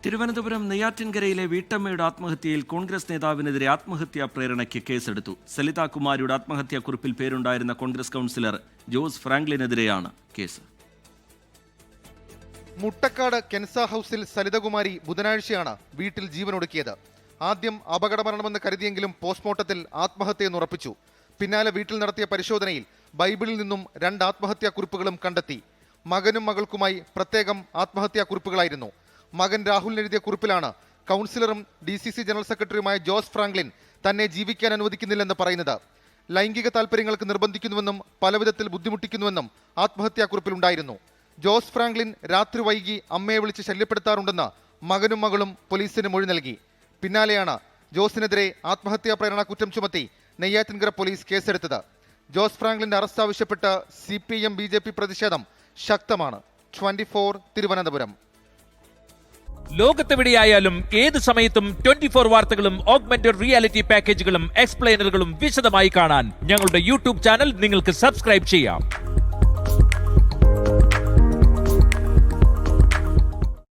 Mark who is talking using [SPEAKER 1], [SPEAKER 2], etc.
[SPEAKER 1] തിരുവനന്തപുരം നെയ്യാറ്റിൻകരയിലെ വീട്ടമ്മയുടെ ആത്മഹത്യയിൽ കോൺഗ്രസ് നേതാവിനെതിരെ ആത്മഹത്യാ പ്രേരണയ്ക്ക് കേസെടുത്തു. സലിതാകുമാരിയുടെ ആത്മഹത്യാക്കുറിപ്പിൽ പേരുണ്ടായിരുന്ന കോൺഗ്രസ് കൗൺസിലർ ജോസ് ഫ്രാങ്ക്ലിനെതിരെയാണ് കേസ്.
[SPEAKER 2] മുട്ടക്കാട് കെൻസ ഹൌസിൽ സലിതകുമാരി ബുധനാഴ്ചയാണ് വീട്ടിൽ ജീവനൊടുക്കിയത്. ആദ്യം അപകടമരണമെന്ന് കരുതിയെങ്കിലും പോസ്റ്റ്മോർട്ടത്തിൽ ആത്മഹത്യയെന്ന് ഉറപ്പിച്ചു. പിന്നാലെ വീട്ടിൽ നടത്തിയ പരിശോധനയിൽ ബൈബിളിൽ നിന്നും 2 ആത്മഹത്യാക്കുറിപ്പുകളും കണ്ടെത്തി. മകനും മകൾക്കുമായി പ്രത്യേകം ആത്മഹത്യാക്കുറിപ്പുകളായിരുന്നു. മകൻ രാഹുലിന് എഴുതിയ കുറിപ്പിലാണ് കൗൺസിലറും DCC ജനറൽ സെക്രട്ടറിയുമായ ജോസ് ഫ്രാങ്ക്ലിൻ തന്നെ ജീവിക്കാൻ അനുവദിക്കുന്നില്ലെന്ന് പറയുന്നത്. ലൈംഗിക താല്പര്യങ്ങൾക്ക് നിർബന്ധിക്കുന്നുവെന്നും പലവിധത്തിൽ ബുദ്ധിമുട്ടിക്കുന്നുവെന്നും ആത്മഹത്യാക്കുറിപ്പിലുണ്ടായിരുന്നു. ജോസ് ഫ്രാങ്ക്ലിൻ രാത്രി വൈകി അമ്മയെ വിളിച്ച് ശല്യപ്പെടുത്താറുണ്ടെന്ന് മകനും മകളും പോലീസിന് മൊഴി നൽകി. പിന്നാലെയാണ് ജോസിനെതിരെ ആത്മഹത്യാ പ്രേരണ കുറ്റം ചുമത്തി നെയ്യാറ്റിൻകര പോലീസ് കേസെടുത്തത്. ജോസ് ഫ്രാങ്ക്ലിന്റെ അറസ്റ്റ് ആവശ്യപ്പെട്ട് CPM BJP പ്രതിഷേധം ശക്തമാണ്. 24 തിരുവനന്തപുരം.
[SPEAKER 3] ലോകത്തെവിടെയായാലും ഏത് സമയത്തും 24 വാർത്തകളും ഓഗ്മെന്റഡ് റിയാലിറ്റി പാക്കേജുകളും എക്സ്പ്ലെയിനറുകളും വിശദമായി കാണാൻ ഞങ്ങളുടെ YouTube ചാനൽ നിങ്ങൾക്ക് സബ്സ്ക്രൈബ് ചെയ്യാം.